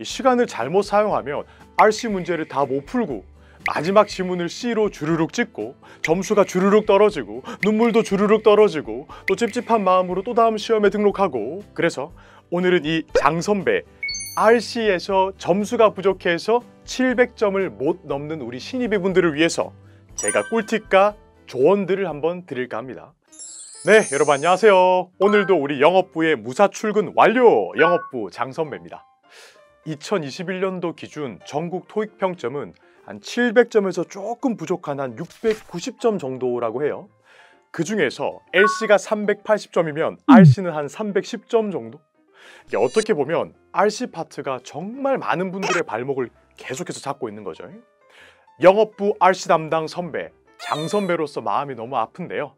이 시간을 잘못 사용하면 RC 문제를 다 못 풀고 마지막 지문을 C로 주르륵 찍고 점수가 주르륵 떨어지고 눈물도 주르륵 떨어지고 또 찝찝한 마음으로 또 다음 시험에 등록하고, 그래서 오늘은 이 장선배 RC에서 점수가 부족해서 700점을 못 넘는 우리 신입이분들을 위해서 제가 꿀팁과 조언들을 한번 드릴까 합니다. 네, 여러분 안녕하세요. 오늘도 우리 영업부의 무사 출근 완료! 영업부 장선배입니다. 2021년도 기준 전국 토익 평점은 한 700점에서 조금 부족한 한 690점 정도라고 해요. 그 중에서 LC가 380점이면 RC는 한 310점 정도? 이게 어떻게 보면 RC 파트가 정말 많은 분들의 발목을 계속해서 잡고 있는 거죠. 영업부 RC 담당 선배, 장선배로서 마음이 너무 아픈데요.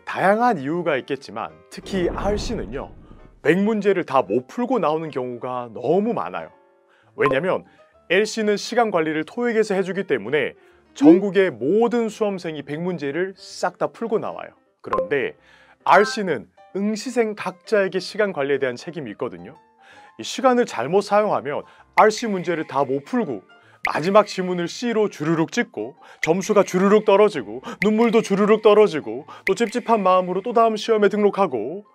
다양한 이유가 있겠지만 특히 RC는요, 100문제를 다 못 풀고 나오는 경우가 너무 많아요. 왜냐면 LC는 시간 관리를 토익에서 해주기 때문에 전국의 모든 수험생이 100문제를 싹 다 풀고 나와요. 그런데 RC는 응시생 각자에게 시간 관리에 대한 책임이 있거든요. 이 시간을 잘못 사용하면 RC 문제를 다 못 풀고 마지막 지문을 C로 주르륵 찍고 점수가 주르륵 떨어지고 눈물도 주르륵 떨어지고 또 찝찝한 마음으로 또 다음 시험에 등록하고,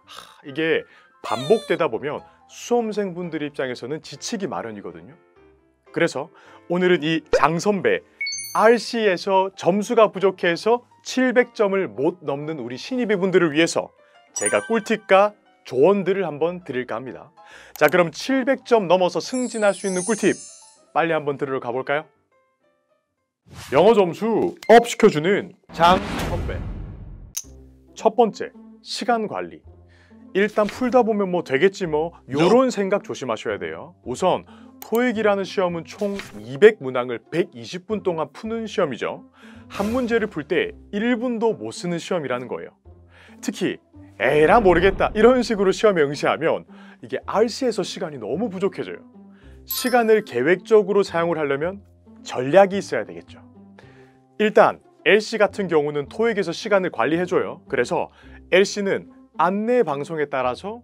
이게 반복되다 보면 수험생분들 입장에서는 지치기 마련이거든요. 그래서 오늘은 이 장선배 RC에서 점수가 부족해서 700점을 못 넘는 우리 신입이분들을 위해서 제가 꿀팁과 조언들을 한번 드릴까 합니다. 자, 그럼 700점 넘어서 승진할 수 있는 꿀팁 빨리 한번 들으러 가볼까요? 영어 점수 업 시켜주는 장선배. 첫 번째, 시간 관리. 일단 풀다 보면 뭐 되겠지 뭐 요런 생각 조심하셔야 돼요. 우선 토익이라는 시험은 총 200문항을 120분 동안 푸는 시험이죠. 한 문제를 풀 때 1분도 못 쓰는 시험이라는 거예요. 특히 에라 모르겠다 이런 식으로 시험에 응시하면 이게 RC에서 시간이 너무 부족해져요. 시간을 계획적으로 사용을 하려면 전략이 있어야 되겠죠. 일단 LC 같은 경우는 토익에서 시간을 관리해줘요. 그래서 LC는 안내 방송에 따라서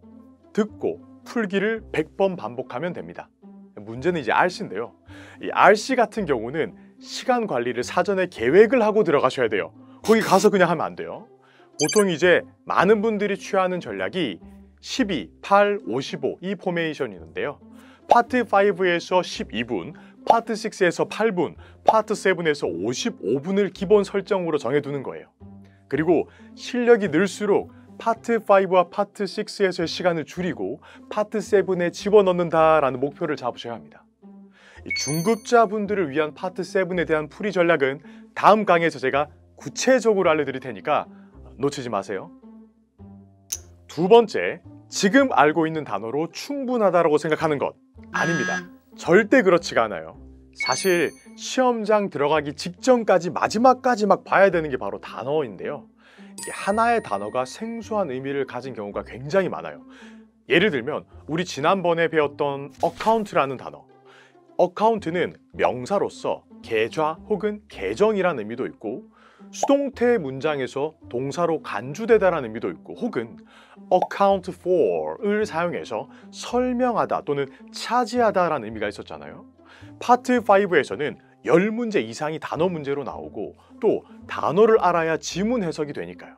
듣고 풀기를 100번 반복하면 됩니다. 문제는 이제 RC인데요. 이 RC 같은 경우는 시간 관리를 사전에 계획을 하고 들어가셔야 돼요. 거기 가서 그냥 하면 안 돼요. 보통 이제 많은 분들이 취하는 전략이 12, 8, 55 이 포메이션이 있는데요. 파트 5에서 12분, 파트 6에서 8분, 파트 7에서 55분을 기본 설정으로 정해두는 거예요. 그리고 실력이 늘수록 파트 5와 파트 6에서의 시간을 줄이고 파트 7에 집어넣는다라는 목표를 잡으셔야 합니다. 중급자분들을 위한 파트 7에 대한 풀이 전략은 다음 강의에서 제가 구체적으로 알려드릴 테니까 놓치지 마세요. 두 번째, 지금 알고 있는 단어로 충분하다고 생각하는 것 아닙니다. 절대 그렇지가 않아요. 사실 시험장 들어가기 직전까지 마지막까지 막 봐야 되는 게 바로 단어인데요. 이게 하나의 단어가 생소한 의미를 가진 경우가 굉장히 많아요. 예를 들면 우리 지난번에 배웠던 어카운트라는 단어. 어카운트는 명사로서 계좌 혹은 계정이라는 의미도 있고, 수동태 문장에서 동사로 간주되다라는 의미도 있고, 혹은 account for를 사용해서 설명하다 또는 차지하다라는 의미가 있었잖아요. 파트 5에서는 10문제 이상이 단어 문제로 나오고 또 단어를 알아야 지문 해석이 되니까요.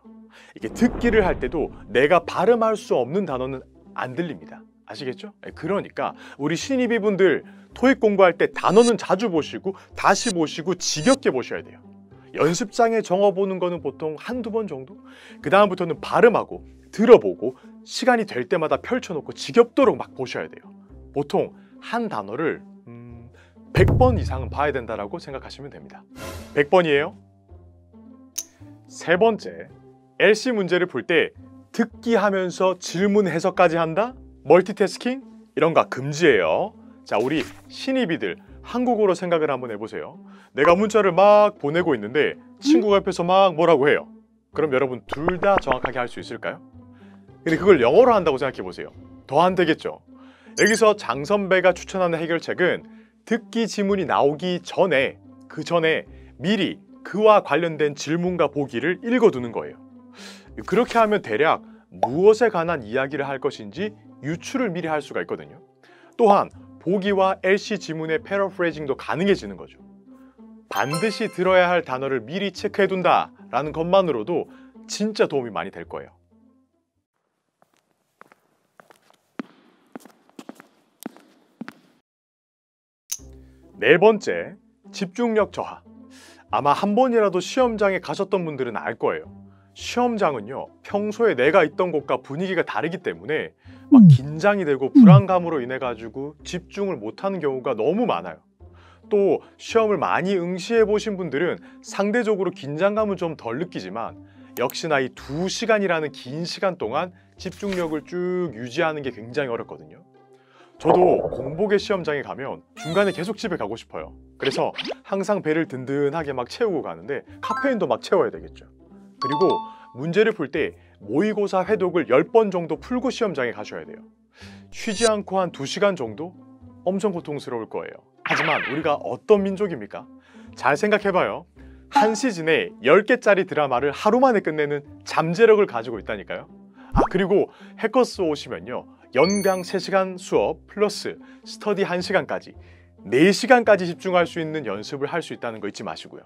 이게 듣기를 할 때도 내가 발음할 수 없는 단어는 안 들립니다. 아시겠죠? 그러니까 우리 신입이분들 토익 공부할 때 단어는 자주 보시고 다시 보시고 지겹게 보셔야 돼요. 연습장에 적어보는 거는 보통 한두 번 정도? 그 다음부터는 발음하고 들어보고 시간이 될 때마다 펼쳐놓고 지겹도록 막 보셔야 돼요. 보통 한 단어를 100번 이상은 봐야 된다고 생각하시면 됩니다. 100번이에요. 세 번째, LC 문제를 풀 때 듣기 하면서 질문 해석까지 한다? 멀티태스킹? 이런 거 금지예요. 자, 우리 신입이들 한국어로 생각을 한번 해보세요. 내가 문자를 막 보내고 있는데 친구가 옆에서 막 뭐라고 해요. 그럼 여러분 둘 다 정확하게 할 수 있을까요? 근데 그걸 영어로 한다고 생각해 보세요. 더 안 되겠죠? 여기서 장선배가 추천하는 해결책은 듣기 지문이 나오기 전에, 그 전에 미리 그와 관련된 질문과 보기를 읽어두는 거예요. 그렇게 하면 대략 무엇에 관한 이야기를 할 것인지 유추를 미리 할 수가 있거든요. 또한 보기와 LC 지문의 패러프레이징도 가능해지는 거죠. 반드시 들어야 할 단어를 미리 체크해둔다 라는 것만으로도 진짜 도움이 많이 될 거예요. 네 번째, 집중력 저하. 아마 한 번이라도 시험장에 가셨던 분들은 알 거예요. 시험장은요, 평소에 내가 있던 곳과 분위기가 다르기 때문에 막 긴장이 되고 불안감으로 인해 가지고 집중을 못하는 경우가 너무 많아요. 또 시험을 많이 응시해 보신 분들은 상대적으로 긴장감은 좀 덜 느끼지만 역시나 이 2시간이라는 긴 시간 동안 집중력을 쭉 유지하는 게 굉장히 어렵거든요. 저도 공복에 시험장에 가면 중간에 계속 집에 가고 싶어요. 그래서 항상 배를 든든하게 막 채우고 가는데 카페인도 막 채워야 되겠죠. 그리고 문제를 풀 때 모의고사 회독을 10번 정도 풀고 시험장에 가셔야 돼요. 쉬지 않고 한 2시간 정도? 엄청 고통스러울 거예요. 하지만 우리가 어떤 민족입니까? 잘 생각해봐요. 한 시즌에 10개짜리 드라마를 하루 만에 끝내는 잠재력을 가지고 있다니까요. 그리고 해커스 오시면요, 연강 3시간 수업 플러스 스터디 1시간까지 4시간까지 집중할 수 있는 연습을 할 수 있다는 거 잊지 마시고요.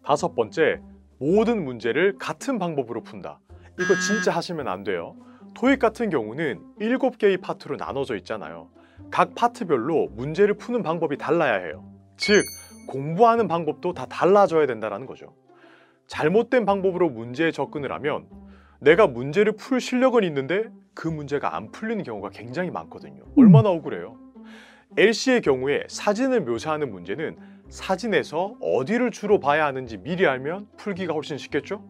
5번째, 모든 문제를 같은 방법으로 푼다. 이거 진짜 하시면 안 돼요. 토익 같은 경우는 7개의 파트로 나눠져 있잖아요. 각 파트별로 문제를 푸는 방법이 달라야 해요. 즉, 공부하는 방법도 다 달라져야 된다는 거죠. 잘못된 방법으로 문제에 접근을 하면 내가 문제를 풀 실력은 있는데 그 문제가 안 풀리는 경우가 굉장히 많거든요. 얼마나 억울해요. LC의 경우에 사진을 묘사하는 문제는 사진에서 어디를 주로 봐야 하는지 미리 알면 풀기가 훨씬 쉽겠죠?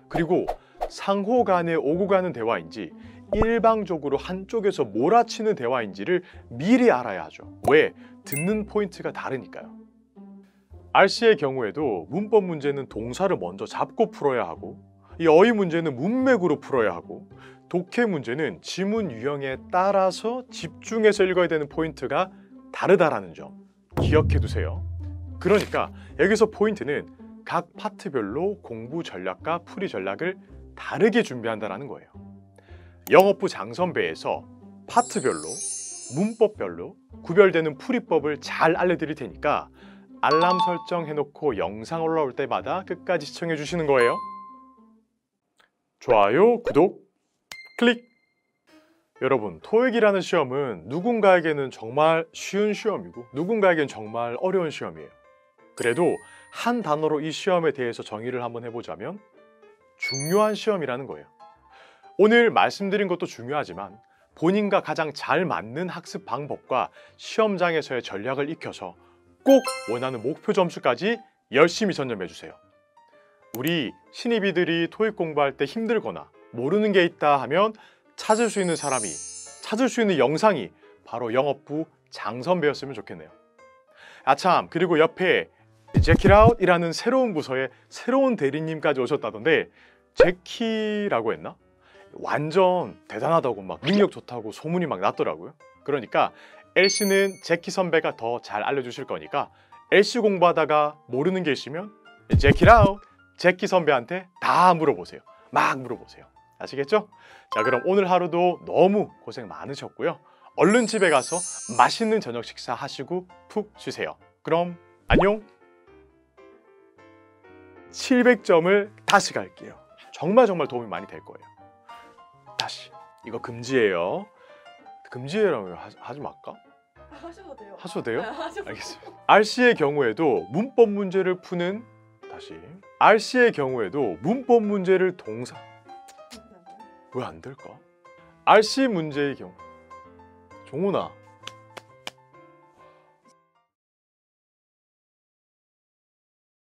그리고 상호 간에 오고 가는 대화인지 일방적으로 한쪽에서 몰아치는 대화인지를 미리 알아야 하죠. 왜? 듣는 포인트가 다르니까요. RC의 경우에도 문법 문제는 동사를 먼저 잡고 풀어야 하고, 이 어휘 문제는 문맥으로 풀어야 하고, 독해 문제는 지문 유형에 따라서 집중해서 읽어야 되는 포인트가 다르다라는 점 기억해 두세요. 그러니까 여기서 포인트는 각 파트별로 공부 전략과 풀이 전략을 다르게 준비한다는 거예요. 영어부 장선배에서 파트별로, 문법별로 구별되는 풀이법을 잘 알려드릴 테니까 알람 설정해놓고 영상 올라올 때마다 끝까지 시청해 주시는 거예요. 좋아요, 구독, 클릭! 여러분, 토익이라는 시험은 누군가에게는 정말 쉬운 시험이고 누군가에게는 정말 어려운 시험이에요. 그래도 한 단어로 이 시험에 대해서 정의를 한번 해보자면 중요한 시험이라는 거예요. 오늘 말씀드린 것도 중요하지만 본인과 가장 잘 맞는 학습 방법과 시험장에서의 전략을 익혀서 꼭 원하는 목표 점수까지 열심히 전념해주세요. 우리 신입이들이 토익 공부할 때 힘들거나 모르는 게 있다 하면 찾을 수 있는 사람이, 찾을 수 있는 영상이 바로 영업부 장선배였으면 좋겠네요. 아참, 그리고 옆에 제키라웃 이라는 새로운 부서에 새로운 대리님까지 오셨다던데 제키라고 했나? 완전 대단하다고 막 능력 좋다고 소문이 막 났더라고요. 그러니까 LC는 제키 선배가 더 잘 알려주실 거니까 LC 공부하다가 모르는 게 있으면 제키라웃 제키 선배한테 다 물어보세요. 막 물어보세요. 아시겠죠? 자, 그럼 오늘 하루도 너무 고생 많으셨고요. 얼른 집에 가서 맛있는 저녁 식사 하시고 푹 쉬세요. 그럼 안녕! 700점을 다시 갈게요. 정말 도움이 많이 될 거예요. 다시, 이거 금지예요. 금지예라면 하지 말까? 하셔도 돼요. 하셔도 돼요? 네, 하셔도 알겠습니다. RC의 경우에도 문법 문제를 푸는, 다시, RC의 경우에도 문법 문제를 동사, 왜 안 될까? RC 문제의 경우, 종훈아